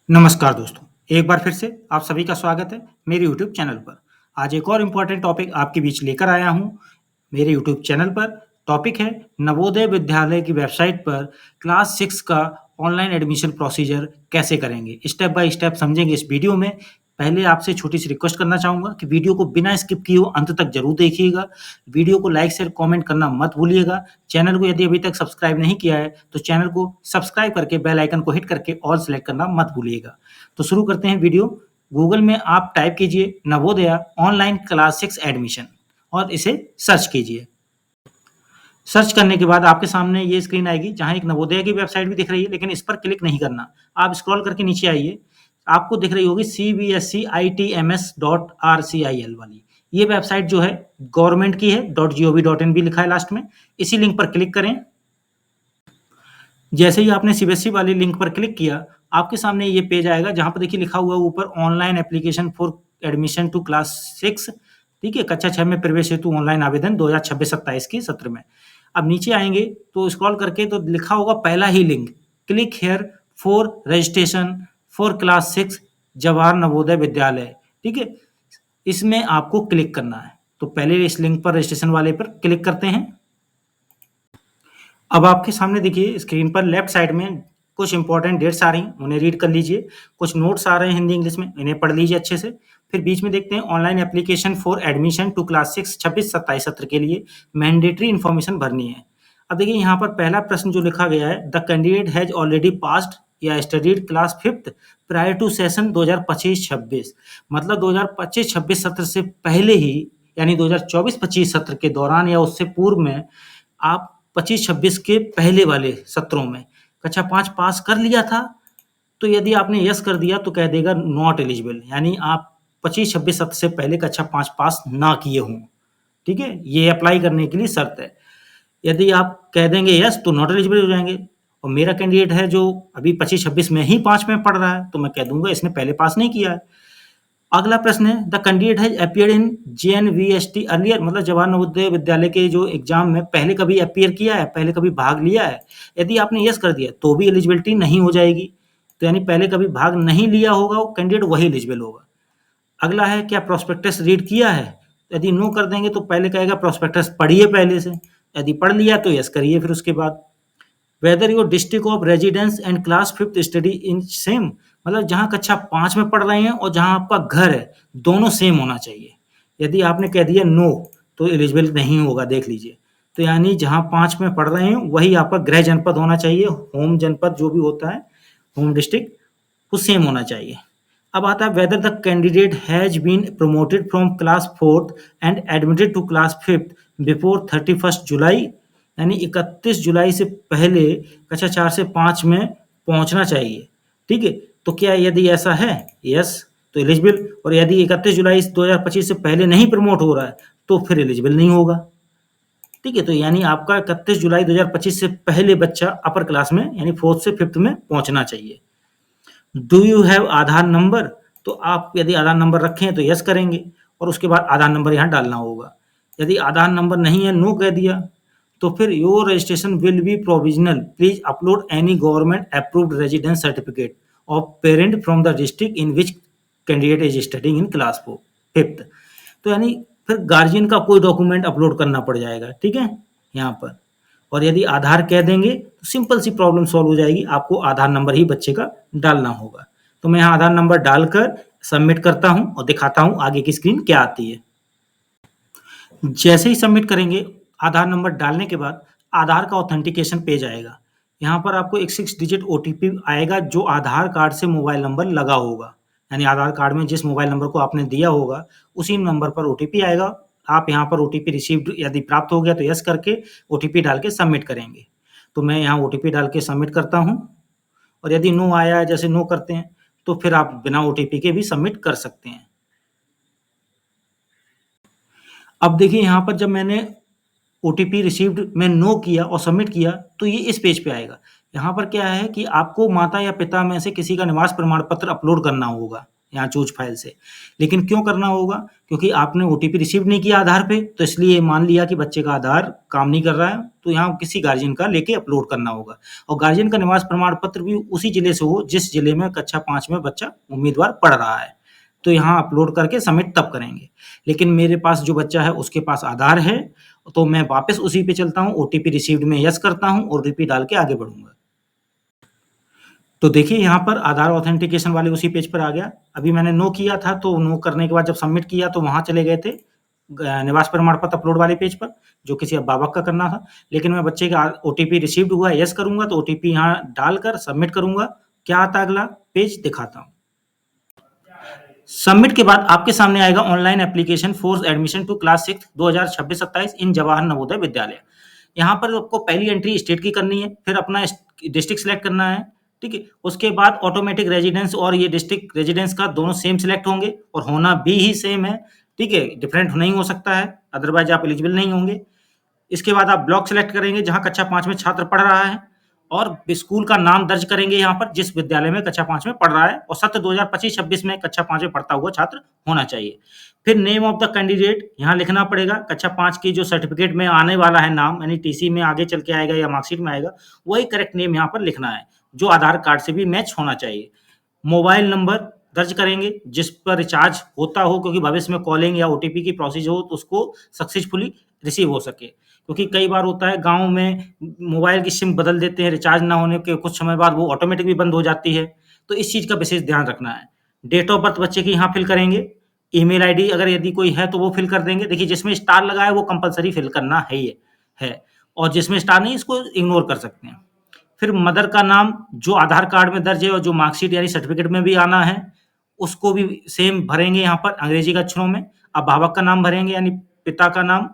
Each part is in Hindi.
नमस्कार दोस्तों, एक बार फिर से आप सभी का स्वागत है मेरे यूट्यूब चैनल पर। आज एक और इम्पोर्टेंट टॉपिक आपके बीच लेकर आया हूँ मेरे यूट्यूब चैनल पर। टॉपिक है नवोदय विद्यालय की वेबसाइट पर क्लास 6 का ऑनलाइन एडमिशन प्रोसीजर कैसे करेंगे? स्टेप बाय स्टेप समझेंगे इस वीडियो में। पहले आपसे छोटी-सी रिक्वेस्ट करना चाहूँगा कि वीडियो को बिना स्किप किए अंत तक ज़रूर देखिएगा। वीडियो को लाइक, शेयर, कमेंट करना मत भूलिएगा। चैनल को यदि अभी तक सब्सक्राइब नहीं किया है, तो चैनल को सब्सक्राइब करके बेल आइकन को हिट करके ऑल सेलेक्ट करना मत भूलिएगा। तो शुरू करते हैं वीडियो। गूगल में आप टाइप कीजिए नवोदया ऑनलाइन क्लास 6 एडमिशन और इसे सर्च कीजिए। सर्च करने के बाद आपके सामने ये स्क्रीन आएगी जहाँ एक नवोदय की वेबसाइट भी दिख रही है, लेकिन इस पर क्लिक नहीं करना। आप स्क्रॉल करके नीचे आइए, आपको दिख रही होगी cbscitms.rcil वाली। ये वेबसाइट जो है गवर्नमेंट की है, .gov.in भी लिखा है लास्ट में। इसी लिंक पर क्लिक करें। जैसे ही आपने सीबीएसई वाली लिंक पर क्लिक किया, आपके सामने ये पेज आएगा जहाँ पर देखिए लिखा हुआ है ऊपर online application for admission to class 6, ठीक है? कक्षा 6 में प्रवेश हेतु ऑनलाइन आवेदन 2026-27 की सत्र में। अब नीचे आएँगे तो स्क्रॉल करके तो लिखा होगा पहला ही link, click here for registration for class 6 Jawahar Navodaya Vidyalaya, ठीक है? इसमें आपको क्लिक करना है। तो पहले इस लिंक पर रजिस्ट्रेशन वाले पर क्लिक करते हैं। अब आपके सामने देखिए स्क्रीन पर लेफ्ट साइड में कुछ इंपॉर्टेंट डेट्स आ रही हैं, उन्हें रीड कर लीजिए। कुछ नोट्स आ रहे हैं हिंदी इंग्लिश में, इन्हें पढ़ लीजिए अच्छे से। फिर बीच में देखते हैं online application for admission to class 6 26-27 सत्र के लिए मैंडेटरी इन्फॉर्मेशन भरनी है। अब देखिए यहाँ पर पहला प्रश्न जो लिखा गया है, the candidate has already passed या studied class 5th prior to session 2025-26, मतलब 2025-26 सत्र से पहले ही, यानी 2024-25 सत्र के दौरान या उससे पूर्व में आप 25-26 के पहले वाले सत्रों में कक्षा 5 पास कर लिया था। तो यदि आपने यस कर दिया तो कह देगा नॉट एलिजिबल, यानी आप 25-26 सत्र से पहले कक्षा 5 पास ना किए हों, ठीक है? ये अप्लाई करने के लिए शर्त है। यदि आप कह देंगे यस तो नॉट एलिजिबल हो जाएंगे। और मेरा कैंडिडेट है जो अभी 25-26 में ही 5 में पढ़ रहा है, तो मैं कह दूंगा इसने पहले पास नहीं किया है। अगला प्रश्न है, the candidate has appeared in JNVST earlier, मतलब जवाहर नवोदय विद्यालय के जो एग्जाम में पहले कभी अपीयर किया है, पहले कभी भाग लिया है। यदि आपने यस कर दिया तो भी एलिजिबिलिटी नहीं हो जाएगी। तो यानी पहले कभी भाग नहीं लिया होगा वो कैंडिडेट, वही एलिजिबल होगा। अगला है, क्या प्रोस्पेक्टस रीड किया है? यदि नो कर देंगे तो पहले कहेगा प्रोस्पेक्टस पढ़िए पहले से। यदि पढ़ लिया तो यस करिए फिर उसके बाद। Whether your district of residence and class 5th study in same, मतलब जहाँ कक्षा 5 में पढ़ रहे हैं और जहाँ आपका घर है, दोनों सेम होना चाहिए। यदि आपने कह दिया नो तो एलिजिबल नहीं होगा, देख लीजिए। तो यानी जहाँ 5 में पढ़ रहे हैं वही आपका गृह जनपद होना चाहिए, होम जनपद जो भी होता है, होम डिस्ट्रिक्ट, वो सेम होना चाहिए। अब आता है whether the candidate has been promoted from class 4th and admitted to class 5th before 31 July, यानी 31 जुलाई से पहले कक्षा 4 से 5 में पहुंचना चाहिए, ठीक है? तो क्या यदि ऐसा है यस तो एलिजिबल, और यदि 31 जुलाई 2025 से पहले नहीं प्रमोट हो रहा है तो फिर एलिजिबल नहीं होगा, ठीक है? तो यानी आपका 31 जुलाई 2025 से पहले बच्चा अपर क्लास में यानी 4th से 5th में पहुंचना चाहिए। Do you have Aadhaar number? तो आप यदि आधार नंबर रखें तो यस करेंगे और उसके बाद आधार नंबर यहाँ डालना होगा। यदि आधार नंबर नहीं है, नो कह दिया, तो फिर your registration will be provisional, please upload any government approved residence certificate of parent from the district in which candidate is studying in class 5th। तो यानी फिर गार्जियन का कोई डॉक्यूमेंट अपलोड करना पड़ जाएगा, ठीक है, यहाँ पर। और यदि आधार कह देंगे तो सिंपल सी प्रॉब्लम सॉल्व हो जाएगी, आपको आधार नंबर ही बच्चे का डालना होगा। तो मैं यहाँ आधार नंबर डालकर सबमिट करता हूँ और दिखाता हूँ आगे की स्क्रीन क्या आती है। जैसे ही सबमिट करेंगे, आधार नंबर डालने के बाद आधार का ऑथेंटिकेशन पेज आएगा। यहाँ पर आपको एक 6 डिजिट ओटीपी आएगा जो आधार कार्ड से मोबाइल नंबर लगा होगा, यानी आधार कार्ड में जिस मोबाइल नंबर को आपने दिया होगा उसी नंबर पर ओटीपी आएगा। आप यहाँ पर ओटीपी रिसीव्ड यदि प्राप्त हो गया तो यस करके ओटीपी डाल के सबमिट करेंगे। तो मैं यहाँ ओटीपी डाल के सबमिट करता हूँ, और यदि नो आया है, जैसे नो करते हैं, तो फिर आप बिना ओटीपी के भी सबमिट कर सकते हैं। अब देखिए यहाँ पर जब मैंने ओटीपी रिसीव्ड में नो किया और सबमिट किया तो ये इस पेज पे आएगा। यहाँ पर क्या है कि आपको माता या पिता में से किसी का निवास प्रमाण पत्र अपलोड करना होगा, यहाँ चूज़ फाइल से। लेकिन क्यों करना होगा? क्योंकि आपने ओटीपी रिसीव नहीं किया आधार पे, तो इसलिए मान लिया कि बच्चे का आधार काम नहीं कर रहा है, तो यहाँ किसी गार्जियन का लेके अपलोड करना होगा। और गार्जियन का निवास प्रमाण पत्र भी उसी ज़िले से हो, जिस ज़िले में कक्षा 5 में बच्चा उम्मीदवार पढ़ रहा है। तो यहाँ अपलोड करके सबमिट तब करेंगे। लेकिन मेरे पास जो बच्चा है उसके पास आधार है, तो मैं वापस उसी पे चलता हूँ, ओटीपी रिसीव्ड में यस करता हूँ, ओटीपी डाल के आगे बढ़ूँगा। तो देखिए यहाँ पर आधार ऑथेंटिकेशन वाले उसी पेज पर आ गया। अभी मैंने नो किया था, तो नो करने के बाद जब सबमिट किया तो वहाँ चले गए थे निवास प्रमाण पत्र अपलोड वाले पेज पर, जो किसी अभिभावक का करना था। लेकिन मैं बच्चे का ओटीपी रिसीव्ड हुआ है, यस करूँगा, तो ओटीपी यहाँ डालकर सबमिट करूँगा। क्या आता है अगला पेज दिखाता हूँ। सबमिट के बाद आपके सामने आएगा online application for admission to class 6 2026-27 in Jawahar Navodaya Vidyalaya. यहाँ पर आपको पहली एंट्री स्टेट की करनी है, फिर अपना डिस्ट्रिक्ट सेलेक्ट करना है, ठीक है। उसके बाद ऑटोमेटिक रेजिडेंस और ये डिस्ट्रिक्ट रेजिडेंस का दोनों सेम सिलेक्ट होंगे और होना भी ही सेम है, ठीक है, डिफरेंट नहीं हो सकता है, अदरवाइज आप एलिजिबल नहीं होंगे। इसके बाद आप ब्लॉक सेलेक्ट करेंगे जहाँ कक्षा 5 में छात्र पढ़ रहा है और स्कूल का नाम दर्ज करेंगे यहाँ पर जिस विद्यालय में कक्षा 5 में पढ़ रहा है और सत्र 2025-26 में कक्षा 5 में पढ़ता हुआ छात्र होना चाहिए। फिर नेम ऑफ द कैंडिडेट यहाँ लिखना पड़ेगा। कक्षा 5 की जो सर्टिफिकेट में आने वाला है नाम, यानी टीसी में आगे चल के आएगा या मार्कशीट में आएगा, वही करेक्ट नेम यहाँ पर लिखना है, जो आधार कार्ड से भी मैच होना चाहिए। मोबाइल नंबर दर्ज करेंगे जिस पर रिचार्ज होता हो, क्योंकि भविष्य में कॉलिंग या ओटीपी की प्रोसेस हो तो उसको सक्सेसफुली रिसीव हो सके। क्योंकि कई बार होता है गाँव में मोबाइल की सिम बदल देते हैं, रिचार्ज ना होने के कुछ समय बाद वो ऑटोमेटिक भी बंद हो जाती है, तो इस चीज़ का विशेष ध्यान रखना है। डेट ऑफ बर्थ बच्चे की यहाँ फिल करेंगे। ईमेल आईडी अगर यदि कोई है तो वो फिल कर देंगे। देखिए जिसमें स्टार लगा है वो कंपल्सरी फिल करना है ये है, और जिसमें स्टार नहीं इसको इग्नोर कर सकते हैं। फिर मदर का नाम जो आधार कार्ड में दर्ज है और जो मार्कशीट यानी सर्टिफिकेट में भी आना है, उसको भी सेम भरेंगे यहाँ पर अंग्रेजी के अक्षरों में। अभिभावक का नाम भरेंगे यानी पिता का नाम।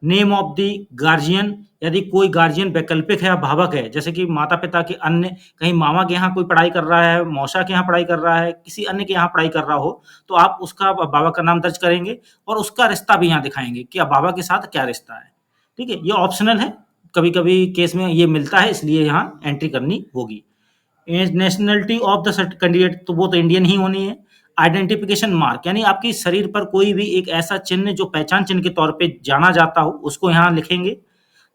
नेम ऑफ द गार्जियन, यदि कोई गार्जियन वैकल्पिक है, अभिभावक है, जैसे कि माता-पिता के अन्य कहीं मामा के यहाँ कोई पढ़ाई कर रहा है, मौसा के यहाँ पढ़ाई कर रहा है, किसी अन्य के यहाँ पढ़ाई कर रहा हो, तो आप उसका अभिभावक का नाम दर्ज करेंगे और उसका रिश्ता भी यहाँ दिखाएँगे कि अभिभावक के साथ क्या रिश्ता है, ठीक है? ये ऑप्शनल है, कभी-कभी केस में ये मिलता है इसलिए यहाँ एंट्री करनी होगी। Nationality of the cert candidate, तो वो तो इंडियन ही होनी है। आइडेंटिफिकेशन मार्क यानी आपकी शरीर पर कोई भी एक ऐसा चिन्ह जो पहचान चिन्ह के तौर पे जाना जाता हो, उसको यहाँ लिखेंगे।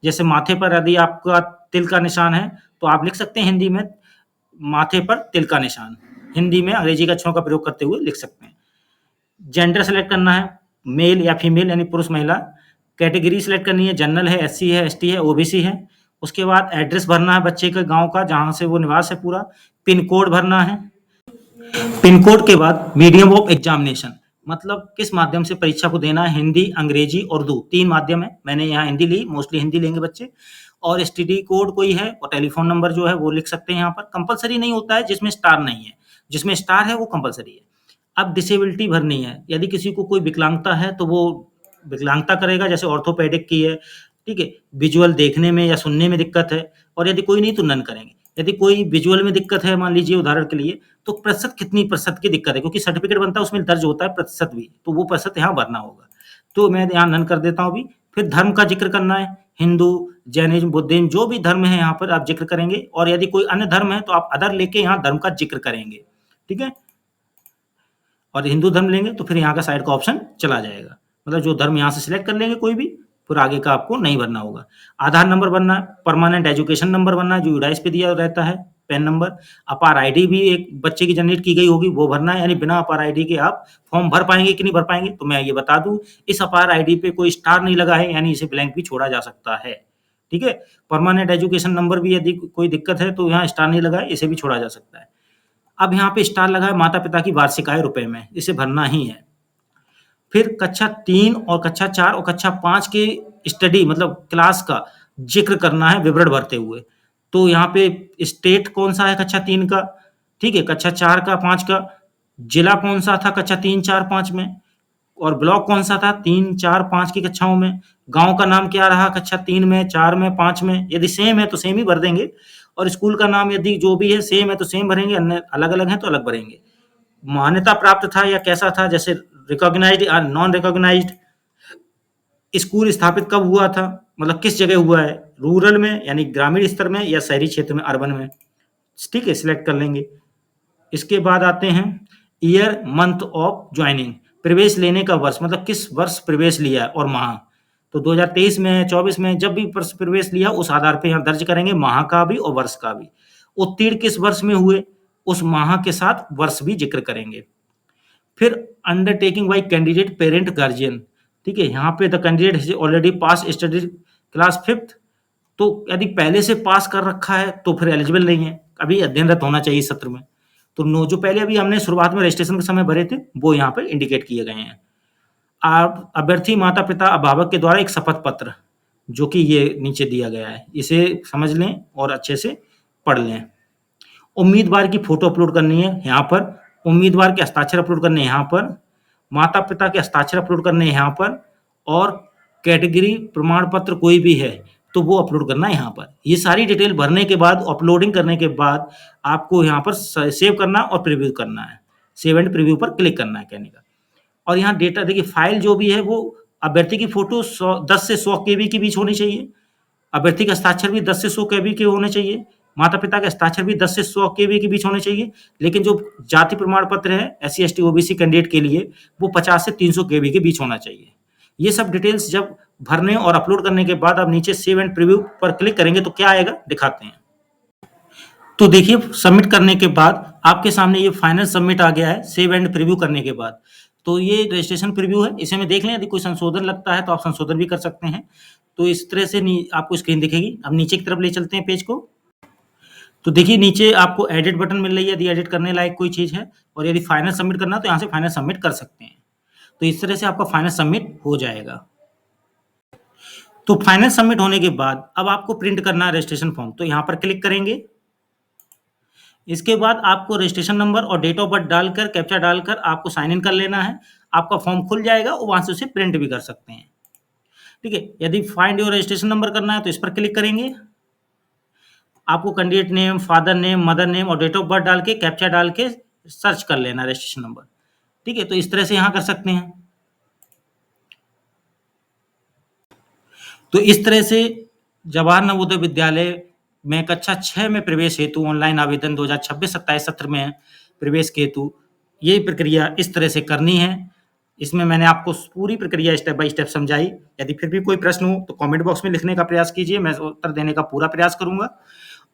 जैसे माथे पर यदि आपका तिल का निशान है, तो आप लिख सकते हैं हिंदी में माथे पर तिल का निशान। हिंदी में अंग्रेजी के अक्षरों का प्रयोग करते हुए लिख सकते हैं। जेंडर सेलेक्ट करना है, मेल या फीमेल यानी पुरुष महिला। कैटेगरी सेलेक्ट करनी है, जनरल है, एससी है, एसटी है, ओबीसी है। उसके बाद एड्रेस भरना है बच्चे के गाँव का जहाँ से वो निवास है पूरा। पिन कोड भरना है। पिन कोड के बाद मीडियम ऑफ एग्जामिनेशन, मतलब किस माध्यम से परीक्षा को देना है, हिंदी, अंग्रेजी, उर्दू 3 माध्यम है। मैंने यहाँ हिंदी ली, मोस्टली हिंदी लेंगे बच्चे। और एसटीडी कोड कोई है और टेलीफोन नंबर जो है वो लिख सकते हैं यहाँ पर। कंपल्सरी नहीं होता है जिसमें स्टार नहीं है, जिसमें स्टार है वो कंपल्सरी है। अब डिसेबिलिटी भरनी है, यदि किसी को कोई विकलांगता है तो वो विकलांगता करेगा, जैसे ऑर्थोपेडिक की है, ठीक है, विजुअल देखने में या सुनने में दिक्कत है, और यदि कोई नहीं तो नन करेंगे। यदि कोई विजुअल में दिक्कत है, मान लीजिए उदाहरण के लिए, तो प्रतिशत कितनी प्रतिशत की दिक्कत है, क्योंकि सर्टिफिकेट बनता है उसमें दर्ज होता है प्रतिशत भी, तो वो प्रतिशत यहाँ भरना होगा। तो मैं यहाँ नन कर देता हूँ अभी। फिर धर्म का जिक्र करना है, हिंदू, जैनिज्म, बुद्धिज्म जो भी धर्म है यहाँ पर आप जिक्र करेंगे, और यदि कोई अन्य धर्म है तो आप अदर लेके यहाँ धर्म का जिक्र करेंगे, ठीक है। और हिंदू धर्म लेंगे तो फिर यहाँ का साइड का ऑप्शन चला जाएगा, मतलब जो धर्म यहाँ से सिलेक्ट कर लेंगे कोई भी, फिर आगे का आपको नहीं भरना होगा। आधार नंबर भरना है, परमानेंट एजुकेशन नंबर भरना है जो यूडाइस पे दिया रहता है, पैन नंबर। अपार आईडी भी एक बच्चे की जनरेट की गई होगी वो भरना है, यानी बिना अपार आईडी के आप फॉर्म भर पाएंगे कि नहीं भर पाएंगे। तो मैं ये बता दूं, इस अपार आईडी पे कोई स्टार नहीं लगा है, यानी इसे ब्लैंक भी छोड़ा जा सकता है, ठीक है। परमानेंट एजुकेशन नंबर भी यदि कोई दिक्कत है तो यहाँ स्टार नहीं लगा है, इसे भी छोड़ा जा सकता है। अब यहाँ पे स्टार लगा है माता पिता की वार्षिक आय रुपए में, इसे भरना ही है। फिर कक्षा 3 और कक्षा 4 और कक्षा 5 के स्टडी मतलब क्लास का जिक्र करना है विवरण भरते हुए। तो यहाँ पे स्टेट कौन सा है कक्षा 3 का, ठीक है, कक्षा 4 का, 5 का, जिला कौन सा था कक्षा 3, 4, 5 में, और ब्लॉक कौन सा था 3, 4, 5 की कक्षाओं में, गांव का नाम क्या रहा कक्षा 3 में, 4 में, 5 में। यदि सेम है तो सेम ही भर देंगे, और स्कूल का नाम यदि जो भी है सेम है तो सेम भरेंगे, अन्य अलग अलग है तो अलग भरेंगे। मान्यता प्राप्त था या कैसा था, जैसे रिकॉग्नाइज्ड या नॉन रिकॉग्नाइज्ड। स्कूल स्थापित कब हुआ था, मतलब किस जगह हुआ है, रूरल में यानी ग्रामीण स्तर में या शहरी क्षेत्र में, अर्बन में, ठीक है, सिलेक्ट कर लेंगे। इसके बाद आते हैं ईयर, मंथ ऑफ ज्वाइनिंग, प्रवेश लेने का वर्ष, मतलब किस वर्ष प्रवेश लिया और माह। तो 2023 में, 24 में जब भी प्रवेश लिया उस आधार पे यहाँ दर्ज करेंगे, माह का भी और वर्ष का भी। उत्तीर्ण किस वर्ष में हुए, उस माह के साथ वर्ष भी जिक्र करेंगे। फिर undertaking bye candidate parent guardian, ठीक है, यहाँ पे the candidate has already pass study class 5th, तो यदि पहले से पास कर रखा है तो फिर एलिजिबल नहीं है, अभी अध्ययनरत होना चाहिए सत्र में। तो नो, जो पहले अभी हमने शुरुआत में रजिस्ट्रेशन के समय भरे थे वो यहाँ पे इंडिकेट किए गए हैं। आप अभ्यर्थी माता पिता अभिभावक के द्वारा एक शपथ पत्र, जो कि ये नीचे दिया गया है, इसे समझ लें और अच्छे से पढ़ लें। उम्मीदवार की फोटो अपलोड करनी है यहाँ पर, उम्मीदवार के हस्ताक्षर अपलोड करने हैं यहाँ पर, माता पिता के हस्ताक्षर अपलोड करने हैं यहाँ पर, और कैटेगरी प्रमाण पत्र कोई भी है तो वो अपलोड करना है यहाँ पर। ये सारी डिटेल भरने के बाद, अपलोडिंग करने के बाद आपको यहाँ पर सेव करना और प्रीव्यू करना है। सेव एंड प्रीव्यू पर क्लिक करना है कहने का। और यहाँ डेटा देखिए, फाइल जो भी है वो अभ्यर्थी की फोटो 10 से 100 केबी के बीच होनी चाहिए, अभ्यर्थी का हस्ताक्षर भी 10 से 100 केबी के होने चाहिए, माता पिता के हस्ताक्षर भी 10 से 100 केबी के बीच होने चाहिए। लेकिन जो जाति प्रमाण पत्र है एससी एसटी ओबीसी कैंडिडेट के लिए वो 50 से 300 केबी के बीच होना चाहिए। ये सब डिटेल्स जब भरने और अपलोड करने के बाद आप नीचे सेव एंड प्रीव्यू पर क्लिक करेंगे तो क्या आएगा दिखाते हैं। तो देखिए, सबमिट करने के बाद आपके सामने ये फाइनल सबमिट आ गया है सेव एंड प्रीव्यू करने के बाद। तो ये रजिस्ट्रेशन प्रीव्यू है, इसे में देख लें, यदि कोई संशोधन लगता है तो आप संशोधन भी कर सकते हैं। तो इस तरह से आपको स्क्रीन दिखेगी। अब नीचे की तरफ ले चलते हैं पेज को। तो देखिए, नीचे आपको एडिट बटन मिल रही है यदि एडिट करने लायक कोई चीज़ है, और यदि फाइनल सबमिट करना है तो यहाँ से फाइनल सबमिट कर सकते हैं। तो इस तरह से आपका फाइनल सबमिट हो जाएगा। तो फाइनल सबमिट होने के बाद अब आपको प्रिंट करना है रजिस्ट्रेशन फॉर्म, तो यहाँ पर क्लिक करेंगे। इसके बाद आपको रजिस्ट्रेशन नंबर और डेट ऑफ बर्थ डालकर, कैप्चा डालकर आपको साइन इन कर लेना है। आपका फॉर्म खुल जाएगा और वहाँ से उसे प्रिंट भी कर सकते हैं, ठीक है। यदि फाइंड योर रजिस्ट्रेशन नंबर करना है तो इस पर क्लिक करेंगे। आपको candidate name, father name, mother name और डेट ऑफ बर्थ डाल के, कैप्चा डाल के सर्च कर लेना रजिस्ट्रेशन नंबर, ठीक है। तो इस तरह से यहाँ कर सकते हैं। तो इस तरह से जवाहर नवोदय विद्यालय में कक्षा 6 में प्रवेश हेतु ऑनलाइन आवेदन 2026-27 सत्र में प्रवेश हेतु ये प्रक्रिया इस तरह से करनी है। इसमें मैंने आपको पूरी प्रक्रिया स्टेप बाय स्टेप समझाई। यदि फिर भी कोई प्रश्न हो तो कमेंट बॉक्स में लिखने का प्रयास कीजिए, मैं उत्तर देने का पूरा प्रयास करूंगा।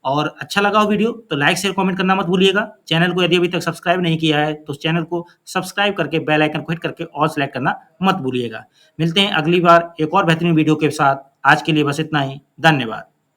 और अच्छा लगा हो वीडियो तो लाइक शेयर कमेंट करना मत भूलिएगा। चैनल को यदि अभी तक सब्सक्राइब नहीं किया है तो चैनल को सब्सक्राइब करके बेल आइकन को हिट करके ऑल सेलेक्ट करना मत भूलिएगा। मिलते हैं अगली बार एक और बेहतरीन वीडियो के साथ। आज के लिए बस इतना ही। धन्यवाद।